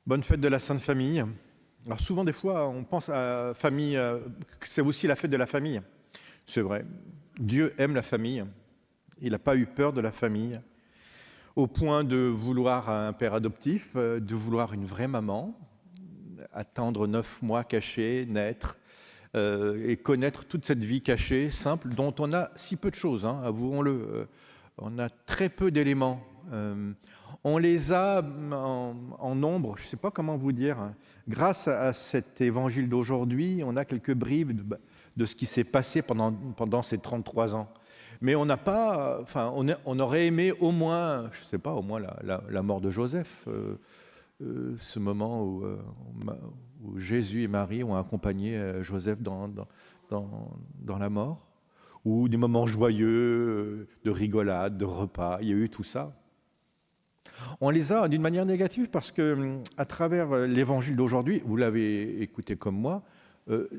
Bonne fête de la Sainte Famille. Alors souvent, des fois, on pense à famille, que c'est aussi la fête de la famille. C'est vrai. Dieu aime la famille. Il n'a pas eu peur de la famille, au point de vouloir un père adoptif, de vouloir une vraie maman, attendre 9 mois cachés, naître, et connaître toute cette vie cachée, simple, dont on a si peu de choses, hein, avouons-le. On a très peu d'éléments. On les a en nombre, je ne sais pas comment vous dire. Grâce à cet évangile d'aujourd'hui, on a quelques bribes de ce qui s'est passé pendant ces 33 ans. Mais on n'a pas, enfin, on aurait aimé au moins, je ne sais pas, au moins la mort de Joseph, ce moment où Jésus et Marie ont accompagné Joseph dans la mort, ou des moments joyeux, de rigolade, de repas, il y a eu tout ça. On les a d'une manière négative parce que, à travers l'évangile d'aujourd'hui, vous l'avez écouté comme moi,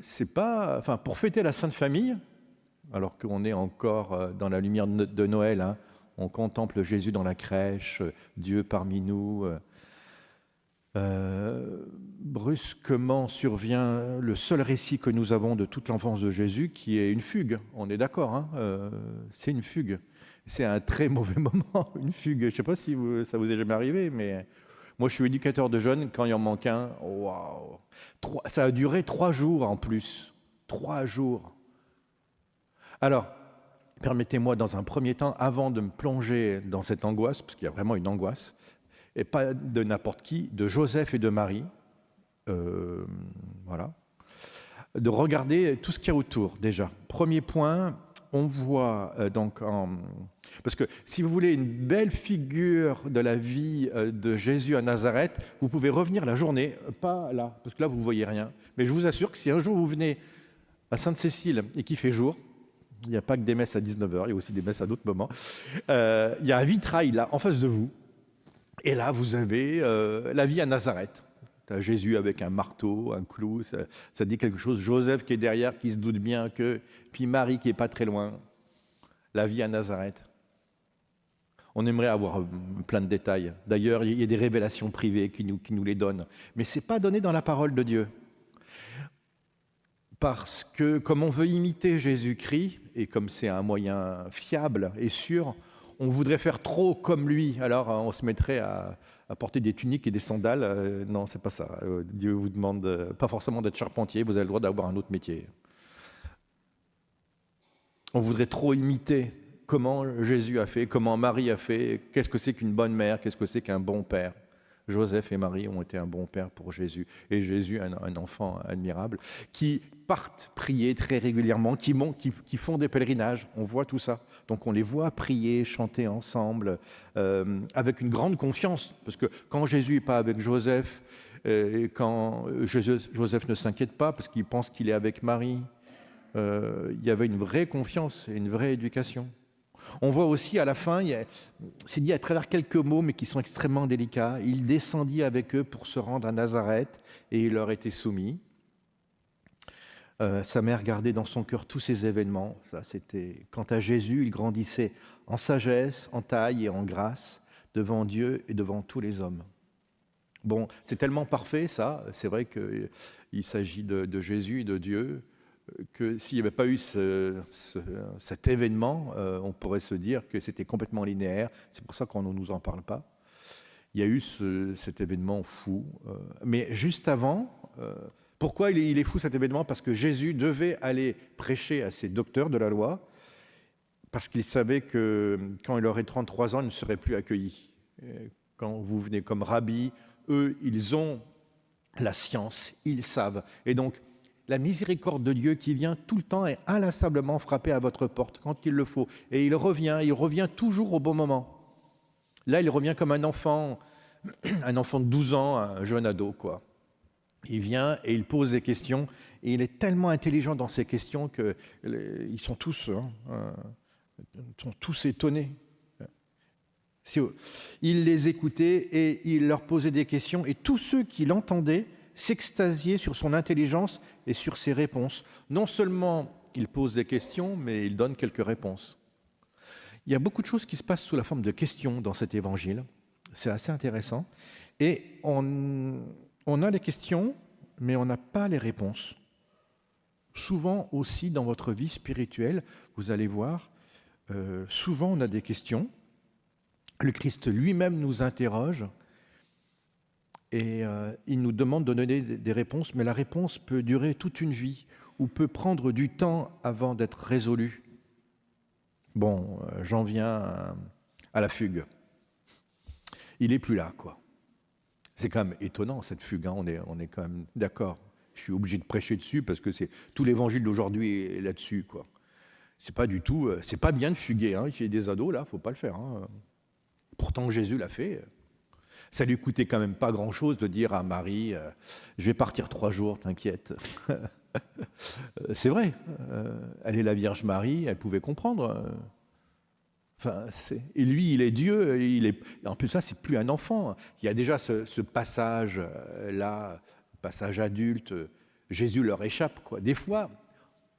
c'est pas, enfin, pour fêter la Sainte Famille, alors qu'on est encore dans la lumière de Noël, hein, on contemple Jésus dans la crèche, Dieu parmi nous. Brusquement survient le seul récit que nous avons de toute l'enfance de Jésus, qui est une fugue. On est d'accord, hein, c'est une fugue. C'est un très mauvais moment, une fugue. Je ne sais pas si ça vous est jamais arrivé, mais moi je suis éducateur de jeunes, quand il en manque un, waouh, ça a duré 3 jours en plus. 3 jours. Alors, permettez-moi dans un premier temps, avant de me plonger dans cette angoisse, parce qu'il y a vraiment une angoisse, et pas de n'importe qui, de Joseph et de Marie, voilà, de regarder tout ce qu'il y a autour déjà. Premier point, on voit parce que si vous voulez une belle figure de la vie de Jésus à Nazareth, vous pouvez revenir la journée, pas là, parce que là vous ne voyez rien, mais je vous assure que si un jour vous venez à Sainte-Cécile et qu'il fait jour, il n'y a pas que des messes à 19h, il y a aussi des messes à d'autres moments, il y a un vitrail là, en face de vous, et là vous avez la vie à Nazareth. Jésus avec un marteau, un clou, ça dit quelque chose. Joseph qui est derrière, qui se doute bien que... Puis Marie qui n'est pas très loin. La vie à Nazareth. On aimerait avoir plein de détails. D'ailleurs, il y a des révélations privées qui nous les donnent. Mais ce n'est pas donné dans la parole de Dieu. Parce que comme on veut imiter Jésus-Christ, et comme c'est un moyen fiable et sûr, on voudrait faire trop comme lui. Alors on se mettrait à porter des tuniques et des sandales. Non, c'est pas ça. Dieu vous demande pas forcément d'être charpentier, vous avez le droit d'avoir un autre métier. On voudrait trop imiter comment Jésus a fait, comment Marie a fait, qu'est-ce que c'est qu'une bonne mère, qu'est-ce que c'est qu'un bon père. Joseph et Marie ont été un bon père pour Jésus. Et Jésus, un enfant admirable, qui partent prier très régulièrement, qui font des pèlerinages. On voit tout ça. Donc on les voit prier, chanter ensemble, avec une grande confiance. Parce que quand Jésus n'est pas avec Joseph, et quand Joseph ne s'inquiète pas, parce qu'il pense qu'il est avec Marie, il y avait une vraie confiance et une vraie éducation. On voit aussi à la fin, c'est dit à travers quelques mots, mais qui sont extrêmement délicats. Il descendit avec eux pour se rendre à Nazareth et il leur était soumis. Sa mère gardait dans son cœur tous ces événements. Ça, c'était... Quant à Jésus, il grandissait en sagesse, en taille et en grâce devant Dieu et devant tous les hommes. Bon, c'est tellement parfait ça, c'est vrai qu'il s'agit de Jésus et de Dieu, que s'il n'y avait pas eu cet événement, on pourrait se dire que c'était complètement linéaire. C'est pour ça qu'on ne nous en parle pas. Il y a eu cet événement fou. Mais juste avant, pourquoi il est fou cet événement? Parce que Jésus devait aller prêcher à ces docteurs de la loi, parce qu'il savait que quand il aurait 33 ans, il ne serait plus accueilli. Quand vous venez comme rabbi, eux, ils ont la science, ils savent. Et donc, la miséricorde de Dieu qui vient tout le temps et inlassablement frapper à votre porte quand il le faut. Et il revient toujours au bon moment. Là, il revient comme un enfant de 12 ans, un jeune ado, quoi. Il vient et il pose des questions. Et il est tellement intelligent dans ses questions qu'ils sont tous étonnés. Il les écoutait et il leur posait des questions. Et tous ceux qui l'entendaient s'extasier sur son intelligence et sur ses réponses. Non seulement il pose des questions, mais il donne quelques réponses. Il y a beaucoup de choses qui se passent sous la forme de questions dans cet évangile. C'est assez intéressant. Et on a les questions, mais on n'a pas les réponses. Souvent aussi dans votre vie spirituelle, vous allez voir, souvent on a des questions. Le Christ lui-même nous interroge et il nous demande de donner des réponses, mais la réponse peut durer toute une vie ou peut prendre du temps avant d'être résolue. Bon, j'en viens à la fugue. Il n'est plus là, quoi. C'est quand même étonnant, cette fugue, hein. On est quand même d'accord. Je suis obligé de prêcher dessus parce que tout l'évangile d'aujourd'hui est là-dessus, quoi. C'est pas du tout, c'est pas bien de fuguer, hein. Il y a des ados, là, faut pas le faire, hein. Pourtant, Jésus l'a fait. Ça lui coûtait quand même pas grand-chose de dire à Marie, je vais partir 3 jours, t'inquiète. C'est vrai, elle est la Vierge Marie, elle pouvait comprendre. Enfin, et lui, il est Dieu, en plus ça, c'est plus un enfant. Il y a déjà ce passage-là, passage adulte, Jésus leur échappe, quoi. Des fois,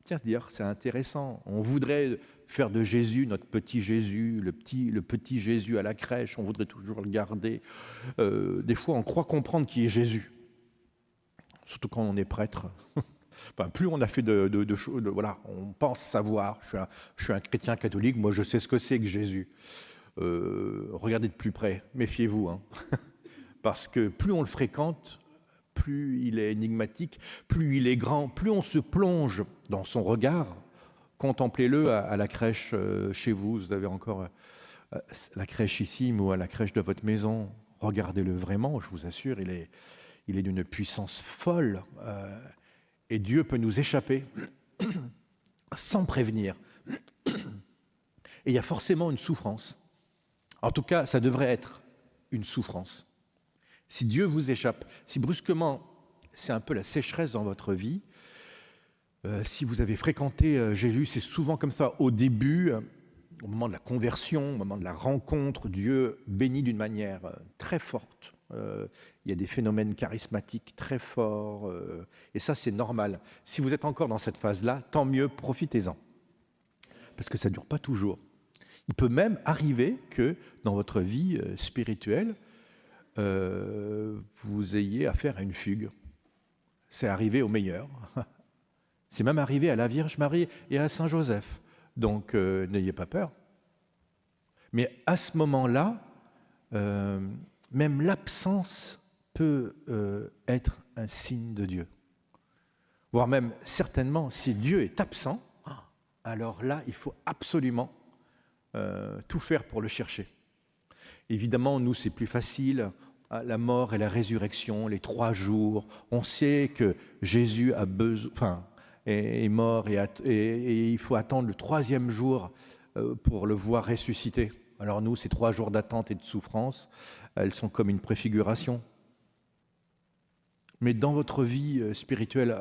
tiens, dire, c'est intéressant, on voudrait faire de Jésus notre petit Jésus, le petit Jésus à la crèche, on voudrait toujours le garder. Des fois, on croit comprendre qui est Jésus, surtout quand on est prêtre. Enfin, plus on a fait de choses, voilà, on pense savoir. Je suis un chrétien catholique, moi je sais ce que c'est que Jésus. Regardez de plus près, méfiez-vous, hein. Parce que plus on le fréquente, plus il est énigmatique, plus il est grand, plus on se plonge dans son regard. Contemplez-le à la crèche chez vous, vous avez encore la crèche ici ou à la crèche de votre maison. Regardez-le vraiment, je vous assure, il est d'une puissance folle. Et Dieu peut nous échapper sans prévenir. Et il y a forcément une souffrance. En tout cas, ça devrait être une souffrance. Si Dieu vous échappe, si brusquement, c'est un peu la sécheresse dans votre vie, si vous avez fréquenté Jésus, c'est souvent comme ça, au début, au moment de la conversion, au moment de la rencontre, Dieu bénit d'une manière très forte. Il y a des phénomènes charismatiques très forts, et ça c'est normal. Si vous êtes encore dans cette phase-là, tant mieux, profitez-en. Parce que ça ne dure pas toujours. Il peut même arriver que dans votre vie spirituelle, vous ayez affaire à une fugue. C'est arrivé au meilleur. C'est même arrivé à la Vierge Marie et à Saint Joseph. Donc n'ayez pas peur. Mais à ce moment-là, même l'absence peut être un signe de Dieu. Voire même, certainement, si Dieu est absent, alors là, il faut absolument tout faire pour le chercher. Évidemment, nous, c'est plus facile. La mort et la résurrection, les 3 jours. On sait que Jésus est mort et il faut attendre le 3e jour pour le voir ressusciter. Alors nous, ces 3 jours d'attente et de souffrance, elles sont comme une préfiguration. Mais dans votre vie spirituelle,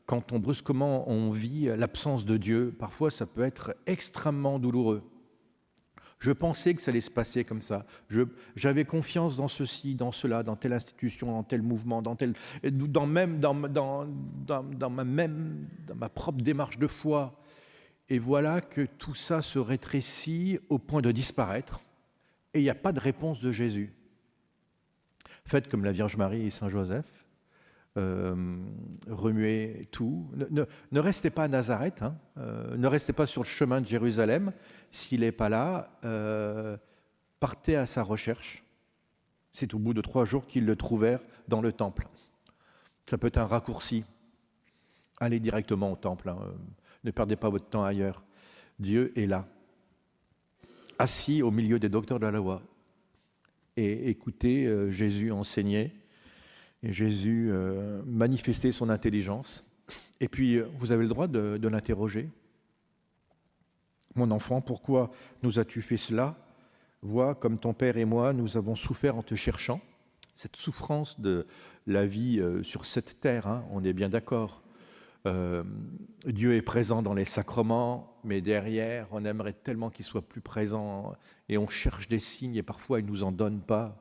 quand brusquement on vit l'absence de Dieu, parfois ça peut être extrêmement douloureux. Je pensais que ça allait se passer comme ça. J'avais confiance dans ceci, dans cela, dans telle institution, dans tel mouvement, dans ma propre démarche de foi. Et voilà que tout ça se rétrécit au point de disparaître. Et il n'y a pas de réponse de Jésus. Faites comme la Vierge Marie et Saint Joseph. Remuez tout. Ne restez pas à Nazareth, hein. Ne restez pas sur le chemin de Jérusalem. S'il n'est pas là, partez à sa recherche. C'est au bout de 3 jours qu'ils le trouvèrent dans le temple. Ça peut être un raccourci. Allez directement au temple, hein. Ne perdez pas votre temps ailleurs. Dieu est là, assis au milieu des docteurs de la loi. Et écoutez Jésus enseigner. Et Jésus manifestait son intelligence. Et puis, vous avez le droit de l'interroger. Mon enfant, pourquoi nous as-tu fait cela? Vois, comme ton père et moi, nous avons souffert en te cherchant. Cette souffrance de la vie sur cette terre, hein, on est bien d'accord. Dieu est présent dans les sacrements, mais derrière, on aimerait tellement qu'il soit plus présent. Et on cherche des signes, et parfois, il ne nous en donne pas.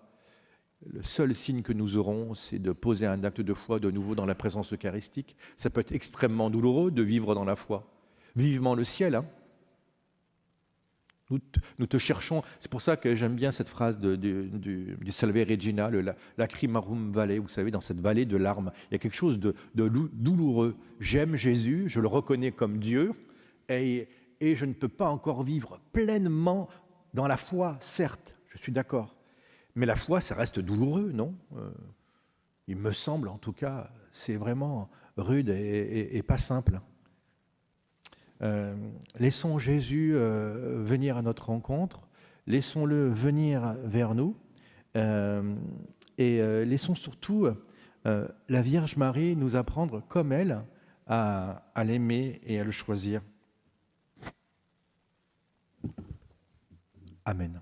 Le seul signe que nous aurons, c'est de poser un acte de foi de nouveau dans la présence eucharistique. Ça peut être extrêmement douloureux de vivre dans la foi. Vivement le ciel, hein. Nous te cherchons. C'est pour ça que j'aime bien cette phrase du Salve Regina, Lacrimarum Valley. Vous savez, dans cette vallée de larmes, il y a quelque chose de douloureux. J'aime Jésus, je le reconnais comme Dieu, et je ne peux pas encore vivre pleinement dans la foi, certes, je suis d'accord. Mais la foi, ça reste douloureux, non? Il me semble, en tout cas, c'est vraiment rude et pas simple. Laissons Jésus venir à notre rencontre, laissons-le venir vers nous, et laissons surtout la Vierge Marie nous apprendre, comme elle, à l'aimer et à le choisir. Amen.